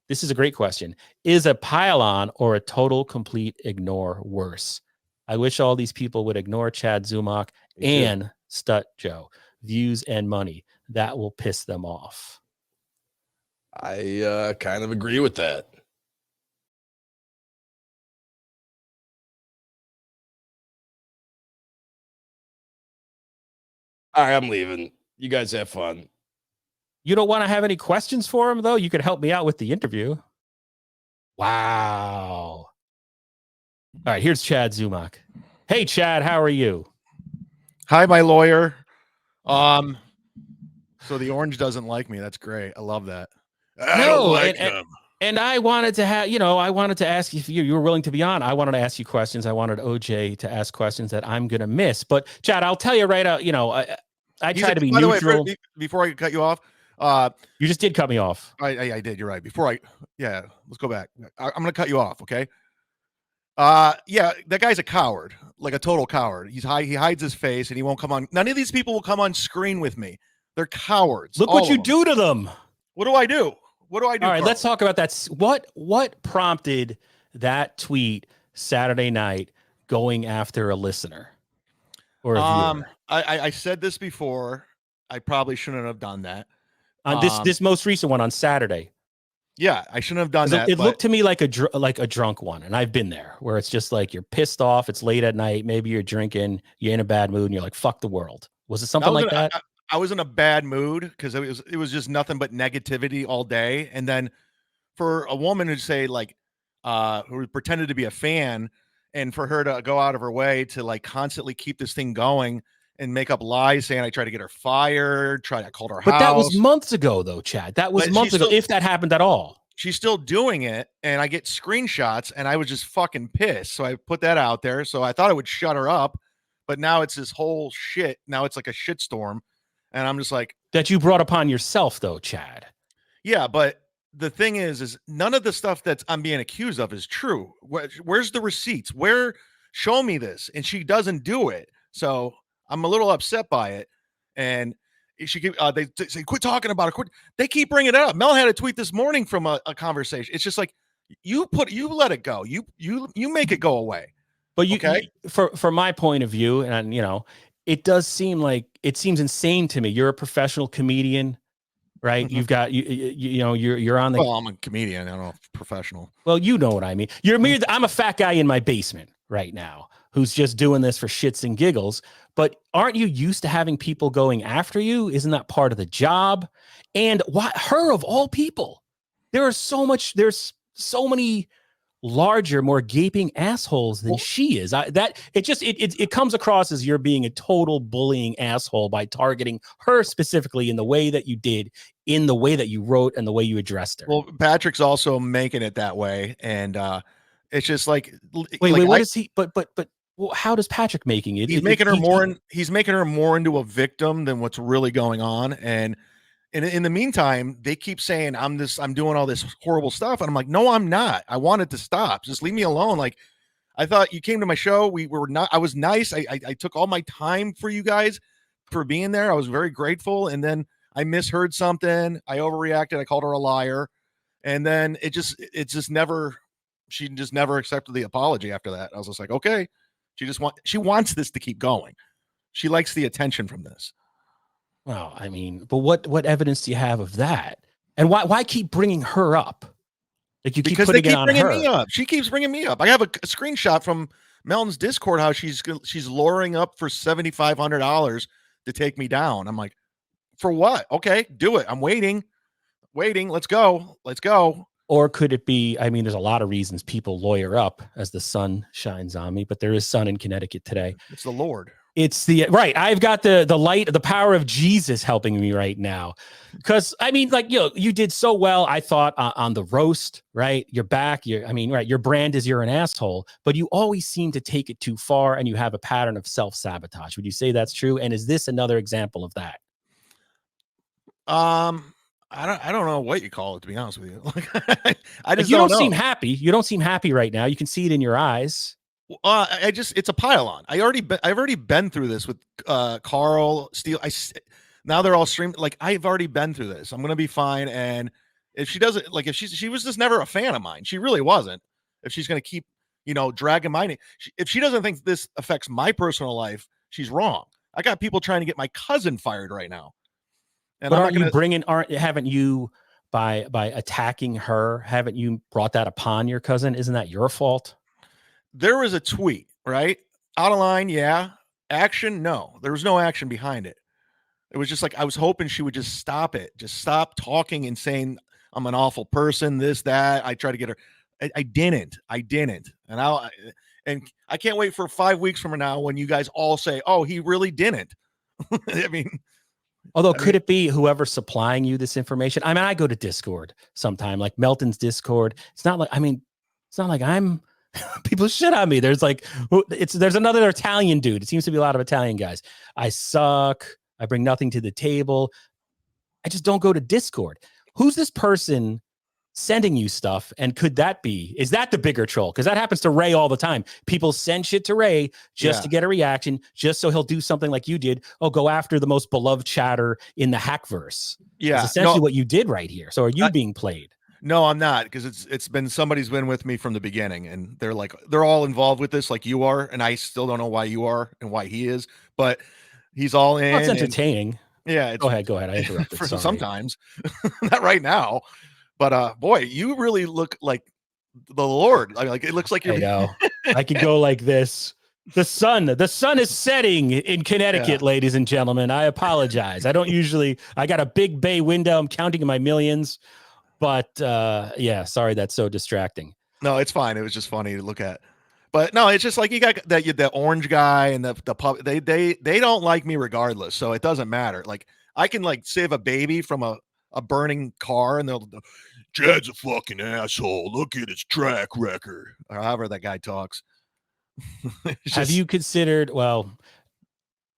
This is a great question. Is a pile-on or a total complete ignore worse? I wish all these people would ignore Chad Zumock and Stut Joe. Views and money. That will piss them off. I kind of agree with that. All right, I'm leaving. You guys have fun. You don't want to have any questions for him, though? You could help me out with the interview. Wow. All right, here's Chad Zumock. Hey, Chad, how are you? Hi, my lawyer. So the orange doesn't like me. That's great. I love that. I don't like him. And I wanted to have, I wanted to ask if you were willing to be on. I wanted to ask you questions. I wanted OJ to ask questions that I'm going to miss. But Chad, I'll tell you right out, I try to be neutral. Way, before I cut you off, you just did cut me off. I did. You're right. Let's go back. I'm going to cut you off. Okay. That guy's a coward, like a total coward. He hides his face and he won't come on. None of these people will come on screen with me. They're cowards. Look what you do to them. What do I do? What do I do? All right, let's talk about that. What prompted that tweet Saturday night going after a listener or a viewer? I said this before. I probably shouldn't have done that. On this most recent one on Saturday. Yeah, I shouldn't have done that. It looked to me like a drunk one, and I've been there, where it's just like you're pissed off. It's late at night. Maybe you're drinking. You're in a bad mood, and you're like, "Fuck the world." Was it something like that? I was in a bad mood because it was just nothing but negativity all day. And then for a woman to say like, who pretended to be a fan, and for her to go out of her way to like constantly keep this thing going and make up lies saying I tried to get her fired, I called her house. But that was months ago though, Chad. That was months ago, if that happened at all. She's still doing it, and I get screenshots, and I was just fucking pissed. So I put that out there. So I thought it would shut her up, but now it's this whole shit. Now it's like a shitstorm. And I'm just like, that you brought upon yourself though, Chad. Yeah, but the thing is none of the stuff that I'm being accused of is true. Where's the receipts? Show me this. And she doesn't do it. So I'm a little upset by it. And they say, quit talking about it. They keep bringing it up. Mel had a tweet this morning from a conversation. It's just like, you let it go. You make it go away. But from my point of view, and it does seem like it seems insane to me. You're a professional comedian, right? Mm-hmm. You've got you're on the. Well, I'm a comedian. I don't know if professional. Well, you know what I mean. I'm a fat guy in my basement right now who's just doing this for shits and giggles. But aren't you used to having people going after you? Isn't that part of the job? And why her of all people? There's so many larger, more gaping assholes than she is. It comes across as you're being a total bullying asshole by targeting her specifically in the way that you did, in the way that you wrote, and the way you addressed her. Well, Patrick's also making it that way, and it's just like wait, what is he? But well, how does Patrick making it? He's making her more into a victim than what's really going on, and in the meantime, they keep saying I'm doing all this horrible stuff. And I'm like, no, I'm not. I want it to stop. Just leave me alone. Like, I thought you came to my show. I was nice. I took all my time for you guys for being there. I was very grateful. And then I misheard something. I overreacted. I called her a liar. And then she just never accepted the apology after that. I was just like, okay, she wants this to keep going. She likes the attention from this. Well, I mean, but what evidence do you have of that? And why keep bringing her up? Like you keep putting it on her. Me up. She keeps bringing me up. I have a screenshot from Melton's Discord how she's luring up for $7,500 to take me down. I'm like, for what? Okay, do it. I'm waiting. Let's go. Or could it be? I mean, there's a lot of reasons people lawyer up as the sun shines on me, but there is sun in Connecticut today. It's the Lord. It's right. I've got the light, the power of Jesus helping me right now. Because I mean, like, you did so well, I thought, on the roast, right? You're back. Your brand is you're an asshole, but you always seem to take it too far, and you have a pattern of self-sabotage. Would you say that's true? And is this another example of that? I don't know what you call it, to be honest with you. I just you don't seem happy. You don't seem happy right now. You can see it in your eyes. It's a pile-on. I've already been through this with Carl Steele. Now they're all streamed. Like, I've already been through this. I'm gonna be fine, and If she doesn't like, if she was just never a fan of mine, she really wasn't. If she's going to keep, dragging my name, if she doesn't think this affects my personal life, she's wrong. I got people trying to get my cousin fired right now. And but haven't you by attacking her, haven't you brought that upon your cousin? Isn't that your fault? There was a tweet, right? Out of line, yeah. Action, no. There was no action behind it. It was just like, I was hoping she would just stop it. Just stop talking and saying I'm an awful person, this, that. I tried to get her. I didn't. And I can't wait for 5 weeks from now when you guys all say, oh, he really didn't. I mean, could it be whoever's supplying you this information? I mean, I go to Discord sometime, like Melton's Discord. It's not like I'm people shit on me. There's another Italian dude. It seems to be a lot of Italian guys. I suck. I bring nothing to the table. I just don't go to Discord. Who's this person sending you stuff? And is that the bigger troll? Because that happens to Ray all the time. People send shit to Ray just to get a reaction, just so he'll do something like you did. Oh, go after the most beloved chatter in the hackverse. Yeah. It's essentially what you did right here. So are you being played? No, I'm not, because somebody's been with me from the beginning, and they're all involved with this like you are, and I still don't know why you are and why he is, but he's all in. Well, it's entertaining. Go ahead. I interrupted. Sorry. Sometimes, not right now, but boy, you really look like the Lord. Like it looks like you're. I know. I could go like this. The sun is setting in Connecticut, ladies and gentlemen. I apologize. I got a big bay window. I'm counting my millions. But sorry, that's so distracting. No, it's fine. It was just funny to look at. But no, it's just like you got that orange guy and the pup. They don't like me regardless, so it doesn't matter. Like I can like save a baby from a burning car, and they'll Chad's a fucking asshole. Look at his track record, or however that guy talks. Have you considered? Well,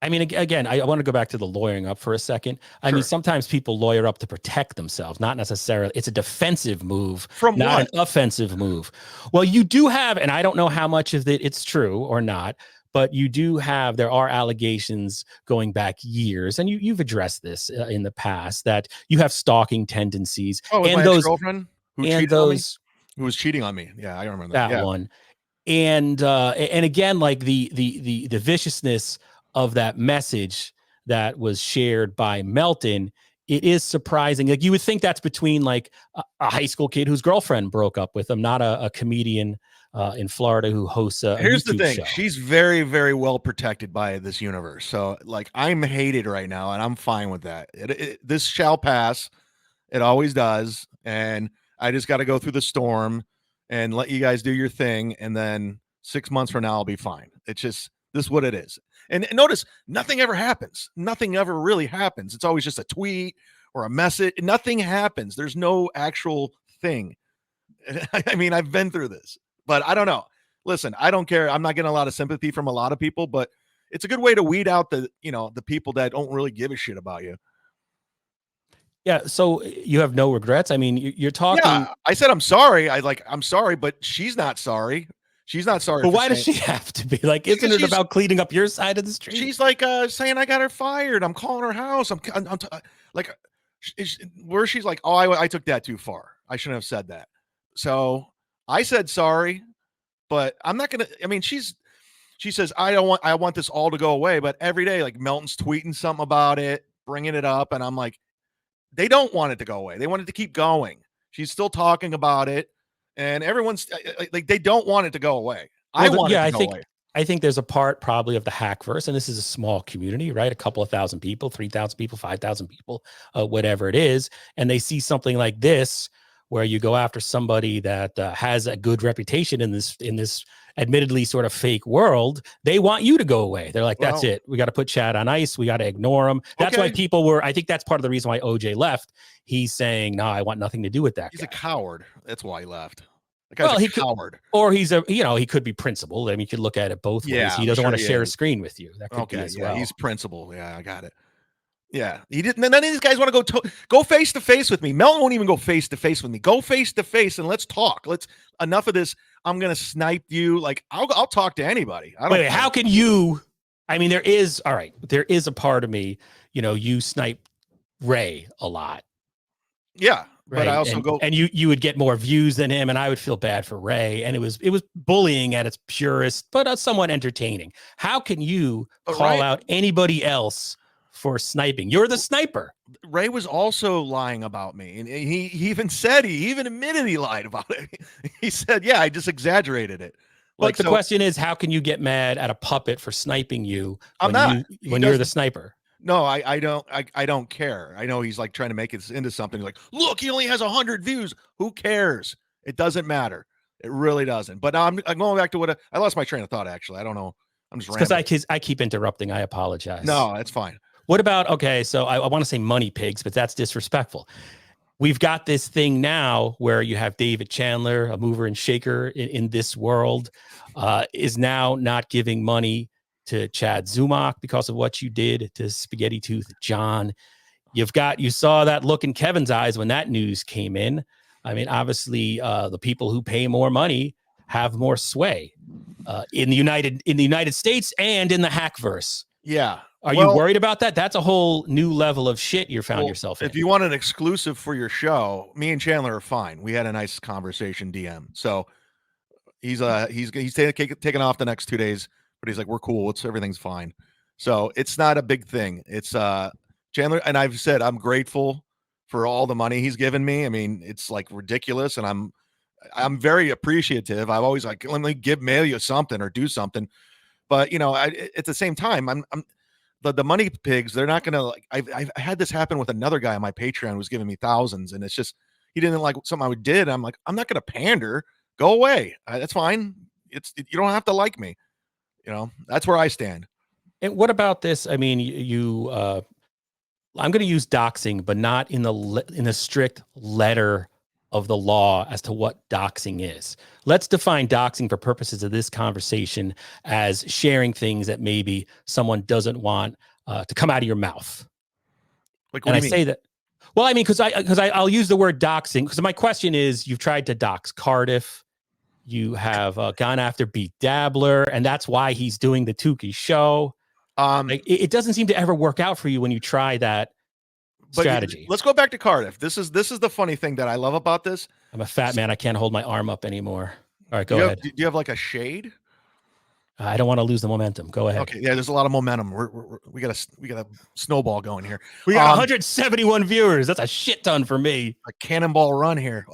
I mean, again, I want to go back to the lawyering up for a second. I mean, sometimes people lawyer up to protect themselves, not necessarily. It's a defensive move, not an offensive move. Well, you do have, and I don't know how much of it's true or not, but there are allegations going back years, and you've addressed this in the past, that you have stalking tendencies. Oh, and my ex-girlfriend who was cheating on me. Yeah, I remember that one. And again, like the viciousness of that message that was shared by Melton, it is surprising. Like you would think that's between like a high school kid whose girlfriend broke up with him, not a comedian in Florida who hosts a Here's YouTube the thing. show. She's very, very well protected by this universe. So like I'm hated right now, and I'm fine with that. This shall pass. It always does. And I just got to go through the storm and let you guys do your thing. And then 6 months from now, I'll be fine. It's just, this is what it is. And notice, nothing ever happens. Nothing ever really happens. It's always just a tweet or a message. Nothing happens. There's no actual thing. I mean, I've been through this, but I don't know. Listen, I don't care. I'm not getting a lot of sympathy from a lot of people, but it's a good way to weed out the people that don't really give a shit about you. Yeah. So you have no regrets. I mean, you're talking. Yeah, I said, I'm sorry. I'm sorry, but she's not sorry. She's not sorry. But why does she have to be? Like, isn't it about cleaning up your side of the street? She's like saying I got her fired. I'm calling her house. Like, where she's like, oh, I took that too far. I shouldn't have said that. So I said sorry, but I'm not gonna. I mean, she says I want this all to go away. But every day, like Melton's tweeting something about it, bringing it up, and I'm like, they don't want it to go away. They want it to keep going. She's still talking about it. And everyone's like, they don't want it to go away. I want it to go away. I think there's a part probably of the hackverse, and this is a small community, right? A couple of thousand people, 3,000 people, 5,000 people, whatever it is. And they see something like this, where you go after somebody that has a good reputation in this admittedly sort of fake world. They want you to go away. They're like, that's it. We got to put Chad on ice. We got to ignore him. That's why people were, I think that's part of the reason why OJ left. He's saying, no, I want nothing to do with that. He's a coward. That's why he left. Well, he's a coward. Or he's he could be principled. I mean, you could look at it both ways. He doesn't want to share a screen with you. That could be as well. He's principled. Yeah, I got it. Yeah, he didn't. None of these guys want to go face to face with me. Melton won't even go face to face with me. Go face to face and let's talk. Enough of this. I'm gonna snipe you. Like I'll talk to anybody. Wait, how can you? I mean, there is a part of me. You snipe Ray a lot. Yeah. Right. But I also and you would get more views than him, and I would feel bad for Ray. And it was bullying at its purest, but somewhat entertaining. How can you call out anybody else for sniping? You're the sniper. Ray was also lying about me, and he even said, he even admitted he lied about it. He said, "Yeah, I just exaggerated it." Like, the question is, how can you get mad at a puppet for sniping you when you're the sniper? No, I don't care. I know he's like trying to make it into something like, look, he only has 100 views. Who cares? It doesn't matter. It really doesn't. But I'm going back to what I lost my train of thought. Actually, I don't know. I'm just because I keep interrupting. I apologize. No, that's fine. What about, okay, so I want to say money pigs, but that's disrespectful. We've got this thing now where you have David Chandler, a mover and shaker in this world, is now not giving money to Chad Zumock because of what you did to Spaghetti Tooth John. You saw that look in Kevin's eyes when that news came in. I mean, obviously, the people who pay more money have more sway in the United States and in the hackverse. Yeah. Are you worried about that? That's a whole new level of shit you found yourself in. If you want an exclusive for your show, me and Chandler are fine. We had a nice conversation DM. So he's taking off the next 2 days, but he's like, we're cool. Everything's fine. So it's not a big thing. It's Chandler, and I've said I'm grateful for all the money he's given me. I mean, it's like ridiculous, and I'm very appreciative. I've always like, let me mail you something or do something. But at the same time, I'm the money pigs, they're not gonna like. I've had this happen with another guy on my Patreon who's giving me thousands, and it's just he didn't like something I did. I'm like, I'm not gonna pander. Go away. That's fine. You don't have to like me. That's where I stand. And what about this? I mean, I'm going to use doxing, but not in the strict letter of the law as to what doxing is. Let's define doxing for purposes of this conversation as sharing things that maybe someone doesn't want to come out of your mouth. Like, what do you mean? Say that. Well, I mean, because I'll use the word doxing because my question is, you've tried to dox Cardiff. You have gone after Beat Dabbler, and that's why he's doing the Tukey show. It doesn't seem to ever work out for you when you try that strategy. Let's go back to Cardiff. This is the funny thing that I love about this. I'm a fat man. I can't hold my arm up anymore. All right, go ahead. Do you have like a shade? I don't want to lose the momentum. Go ahead. Okay, yeah, there's a lot of momentum. We got a snowball going here. We got 171 viewers. That's a shit ton for me. A cannonball run here.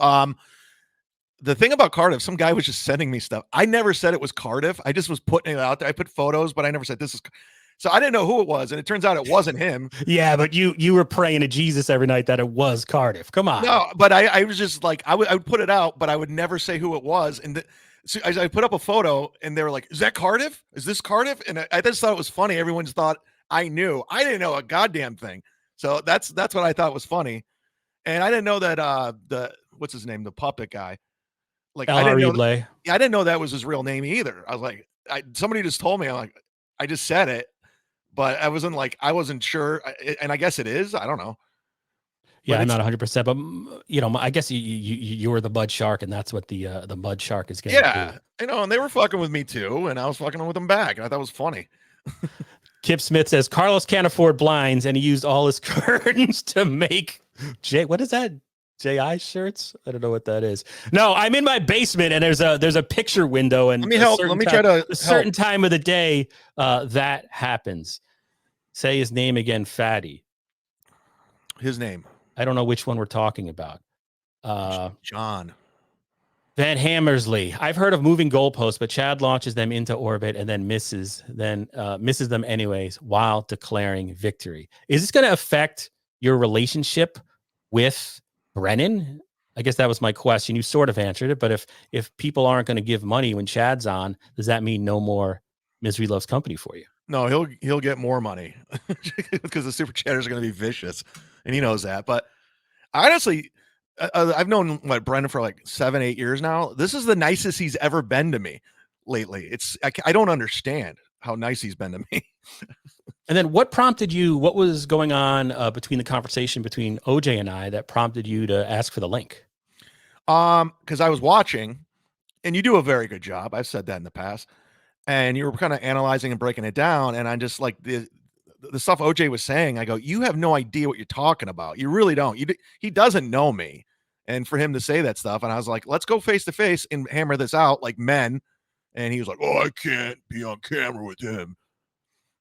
The thing about Cardiff, some guy was just sending me stuff. I never said it was Cardiff. I just was putting it out there. I put photos, but I never said this is. So I didn't know who it was, and it turns out it wasn't him. Yeah, but you were praying to Jesus every night that it was Cardiff. Come on. No, but I was just like, I would put it out, but I would never say who it was. And so I put up a photo, and they were like, "Is that Cardiff? Is this Cardiff?" And I just thought it was funny. Everyone just thought I knew. I didn't know a goddamn thing. So that's what I thought was funny, and I didn't know that what's his name, the puppet guy. Like I didn't know that was his real name either. I was like, somebody just told me. I'm like, I just said it, but I wasn't sure, and I guess it is. I don't know. Yeah, I'm not 100%, but I guess you were the mud shark, and that's what the mud shark is going to do. Yeah, and they were fucking with me too, and I was fucking with them back, and I thought it was funny. Kip Smith says Carlos can't afford blinds, and he used all his curtains to make what is that? JI shirts? I don't know what that is. No, I'm in my basement, and there's a picture window, and let me help. Let me try to a certain time of the day that happens. Say his name again, Fatty. His name. I don't know which one we're talking about. John. Van Hammersley. I've heard of moving goalposts, but Chad launches them into orbit and then misses them anyways while declaring victory. Is this going to affect your relationship with Brennan? I guess that was my question. You sort of answered it, but if people aren't going to give money when Chad's on, does that mean no more Misery Loves Company for you? No, he'll get more money because the super chatters are going to be vicious, and he knows that. But honestly, I've known Brendan for like 7-8 years now. This is the nicest he's ever been to me lately. I don't understand how nice he's been to me. And then what was going on between the conversation between OJ and I that prompted you to ask for the link? Because I was watching, and you do a very good job. I've said that in the past. And you were kind of analyzing and breaking it down. And I'm just like, the the stuff OJ was saying, I go, you have no idea what you're talking about. You really don't. He doesn't know me. And for him to say that stuff, and I was like, let's go face to face and hammer this out like men. And he was like, oh, I can't be on camera with him.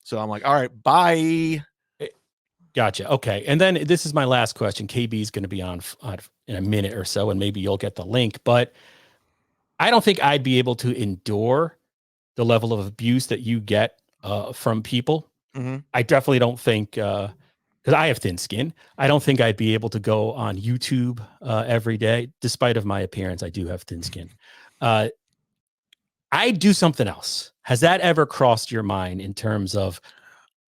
So I'm like, all right, bye. Gotcha. Okay. And then this is my last question. KB is going to be on in a minute or so, and maybe you'll get the link. But I don't think I'd be able to endure the level of abuse that you get from people. Mm-hmm. I definitely don't think, because I have thin skin, I don't think I'd be able to go on YouTube every day. Despite of my appearance, I do have thin skin. I'd do something else. Has that ever crossed your mind in terms of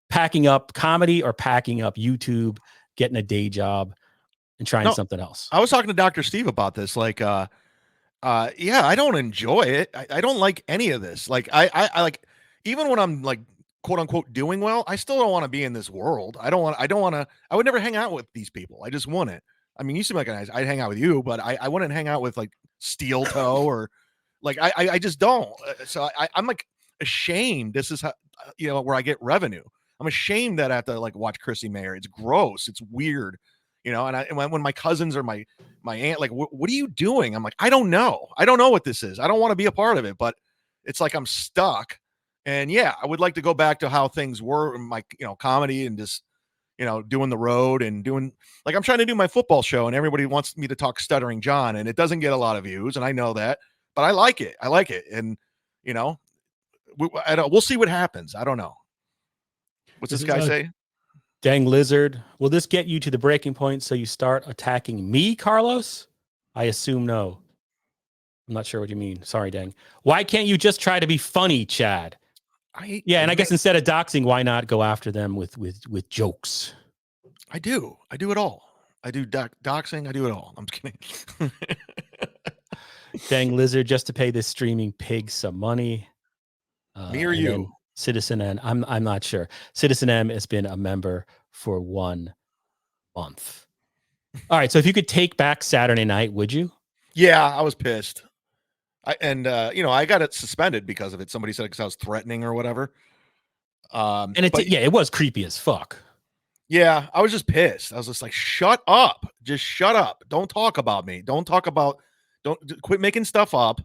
packing up comedy or packing up YouTube, getting a day job and trying something else? I was talking to Dr. Steve about this. Like, yeah, I don't enjoy it. I don't like any of this. Like, I like, even when I'm like, quote unquote, doing well, I still don't want to be in this world. I would never hang out with these people. I just wouldn't. I mean, you seem like a nice, I'd hang out with you, but I wouldn't hang out with like Steel Toe or like, I just don't. So I'm like ashamed. This is how, where I get revenue. I'm ashamed that I have to like watch Chrissy Mayer. It's gross. It's weird, and when my cousins or my aunt, like, what are you doing? I'm like, I don't know. I don't know what this is. I don't want to be a part of it, but it's like I'm stuck. And yeah, I would like to go back to how things were in my, comedy and just, doing the road and doing, like, I'm trying to do my football show and everybody wants me to talk Stuttering John and it doesn't get a lot of views. And I know that, but I like it. I like it. And, we'll see what happens. I don't know. What's this guy say? Dang lizard. Will this get you to the breaking point so you start attacking me, Carlos? I assume no. I'm not sure what you mean. Sorry, Dang. Why can't you just try to be funny, Chad? I guess instead of doxing, why not go after them with jokes? I do it all. I do doxing. I do it all. I'm just kidding. Dang lizard, just to pay this streaming pig some money. Me or you? Citizen M, I'm not sure. Citizen M has been a member for 1 month. All right, so if you could take back Saturday night, would you? Yeah, I was pissed. I got it suspended because of it. Somebody said because I was threatening or whatever. And it was creepy as fuck. Yeah, I was just pissed. I was just like, shut up. Just shut up. Don't talk about me. Don't quit making stuff up.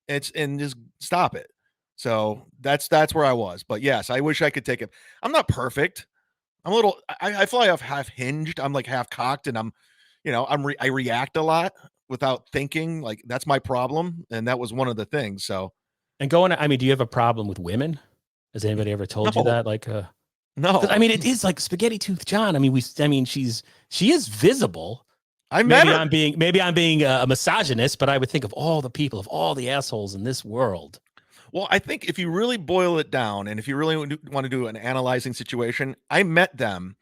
And just stop it. So that's where I was. But yes, I wish I could take it. I'm not perfect. I'm a little, I fly off half hinged. I'm like half cocked and I react a lot without thinking. Like that's my problem. And that was one of the things. So. And do you have a problem with women? Has anybody ever told you that? Like, no, I mean, it is like Spaghetti Tooth John. I mean, she is visible. Maybe I'm being a misogynist, but I would think of all the people, of all the assholes in this world. Well, I think if you really boil it down and if you really want to do an analyzing situation, I met them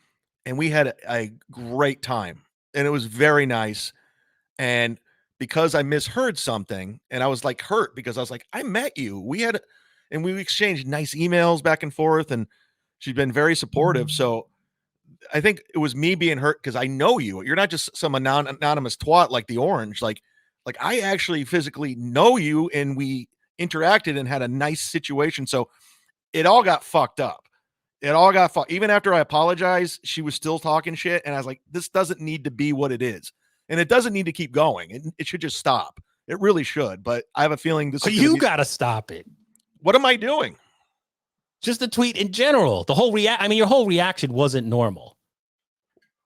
and we had a great time and it was very nice. And because I misheard something and I was like hurt because I was like, I met you. We exchanged nice emails back and forth and she's been very supportive. So I think it was me being hurt because I know you. You're not just some anonymous twat like the Orange. Like I actually physically know you and we interacted and had a nice situation. So it all got fucked up. Even after I apologized, she was still talking shit. And I was like, this doesn't need to be what it is. And it doesn't need to keep going. It should just stop. It really should. But I have a feeling you got to stop it. What am I doing? Just the tweet in general. Your whole reaction wasn't normal.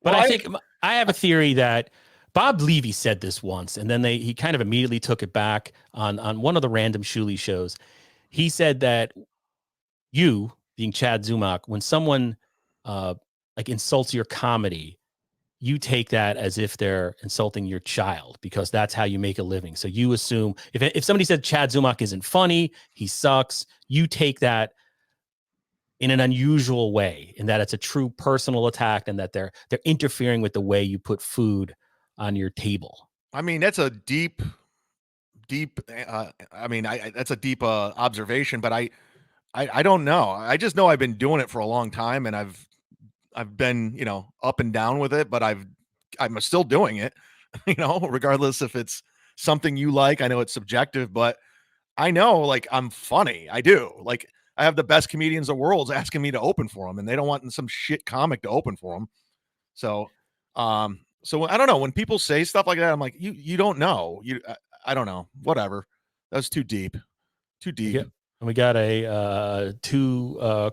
But I think I have a theory that Bob Levy said this once, and then he kind of immediately took it back on one of the random Shuli shows. He said that you, being Chad Zumock, when someone insults your comedy, you take that as if they're insulting your child because that's how you make a living. So you assume if somebody said Chad Zumock isn't funny, he sucks, you take that in an unusual way, in that it's a true personal attack and that they're interfering with the way you put food on your table. I mean, that's a deep that's a deep observation, but I don't know. I just know I've been doing it for a long time and I've been, up and down with it, but I'm still doing it, regardless if it's something you like. I know it's subjective, but I know like I'm funny. I do. Like I have the best comedians in the world asking me to open for them, and they don't want some shit comic to open for them. So, so I don't know, when people say stuff like that, I'm like, you don't know. I don't know. Whatever. That was too deep. Too deep. Yeah. And we got a 2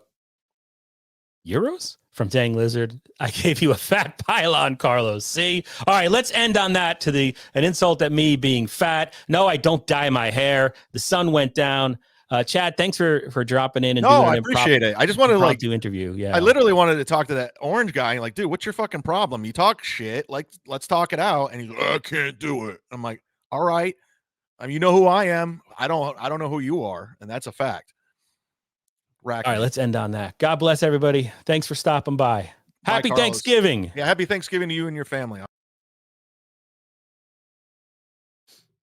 euros from Dang Lizard. I gave you a fat pylon, Carlos. See? All right, let's end on that to an insult at me being fat. No, I don't dye my hair. The sun went down. Chad, thanks for dropping in and doing I appreciate it. I just wanted to do interview. Yeah. I literally wanted to talk to that orange guy. Like, dude, what's your fucking problem? You talk shit. Like, let's talk it out. And he's like, I can't do it. I'm like, all right. I mean, you know who I am. I don't know who you are. And that's a fact. All right, let's end on that. God bless everybody. Thanks for stopping by. Happy Thanksgiving. Yeah, happy Thanksgiving to you and your family.